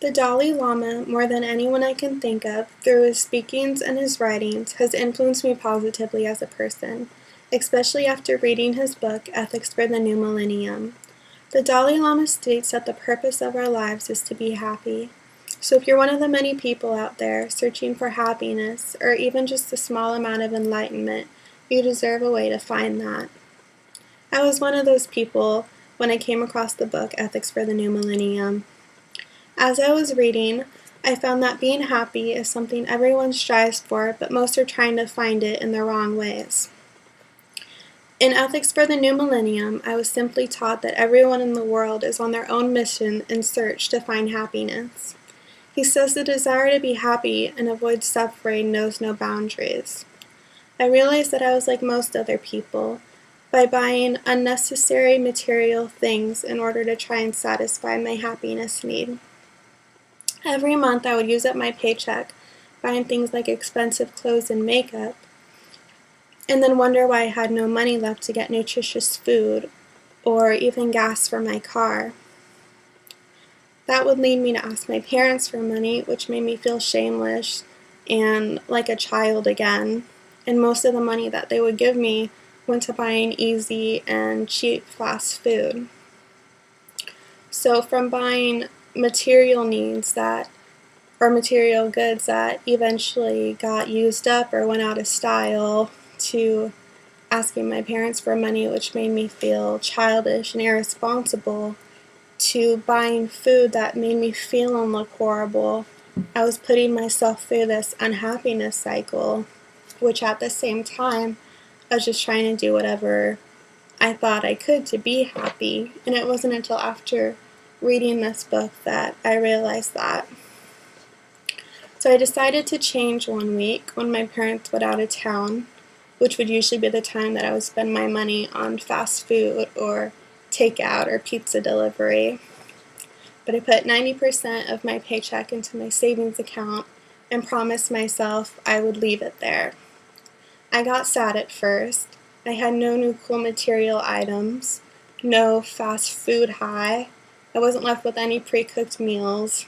The Dalai Lama, more than anyone I can think of, through his speakings and his writings, has influenced me positively as a person, especially after reading his book, Ethics for the New Millennium. The Dalai Lama states that the purpose of our lives is to be happy. So if you're one of the many people out there searching for happiness, or even just a small amount of enlightenment, you deserve a way to find that. I was one of those people when I came across the book, Ethics for the New Millennium. As I was reading, I found that being happy is something everyone strives for, but most are trying to find it in the wrong ways. In Ethics for the New Millennium, I was simply taught that everyone in the world is on their own mission in search to find happiness. He says the desire to be happy and avoid suffering knows no boundaries. I realized that I was like most other people, by buying unnecessary material things in order to try and satisfy my happiness need. Every month I would use up my paycheck buying things like expensive clothes and makeup, and then wonder why I had no money left to get nutritious food or even gas for my car. That would lead me to ask my parents for money, which made me feel shameless and like a child again, and most of the money that they would give me went to buying easy and cheap fast food. So from buying material needs or material goods that eventually got used up or went out of style, to asking my parents for money, which made me feel childish and irresponsible, to buying food that made me feel and look horrible. I was putting myself through this unhappiness cycle, which at the same time, I was just trying to do whatever I thought I could to be happy. And it wasn't until after reading this book that I realized that. So I decided to change one week when my parents went out of town, which would usually be the time that I would spend my money on fast food or takeout or pizza delivery. But I put 90% of my paycheck into my savings account and promised myself I would leave it there. I got sad at first. I had no new cool material items, no fast food high. I wasn't left with any pre-cooked meals,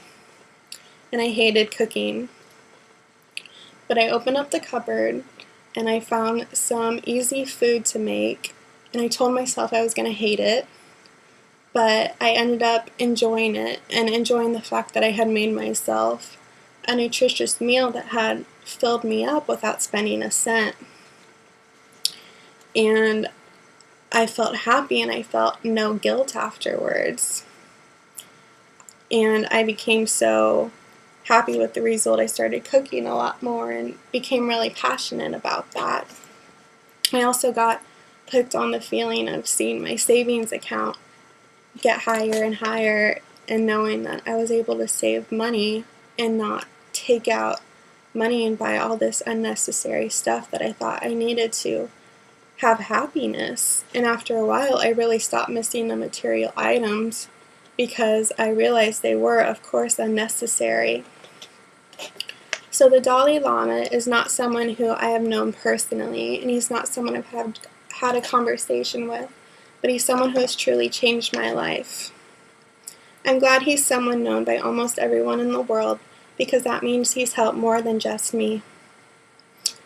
and I hated cooking. But I opened up the cupboard and I found some easy food to make, and I told myself I was going to hate it, but I ended up enjoying it and enjoying the fact that I had made myself a nutritious meal that had filled me up without spending a cent. And I felt happy and I felt no guilt afterwards. And I became so happy with the result. I started cooking a lot more and became really passionate about that. I also got hooked on the feeling of seeing my savings account get higher and higher and knowing that I was able to save money and not take out money and buy all this unnecessary stuff that I thought I needed to have happiness. And after a while, I really stopped missing the material items because I realized they were, of course, unnecessary. So the Dalai Lama is not someone who I have known personally, and he's not someone I've had a conversation with, but he's someone who has truly changed my life. I'm glad he's someone known by almost everyone in the world, because that means he's helped more than just me.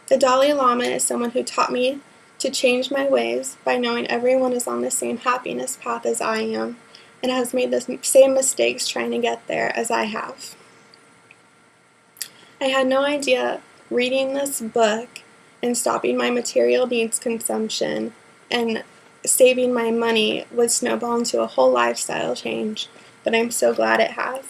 The Dalai Lama is someone who taught me to change my ways by knowing everyone is on the same happiness path as I am, and has made the same mistakes trying to get there as I have. I had no idea reading this book and stopping my material needs consumption and saving my money would snowball into a whole lifestyle change, but I'm so glad it has.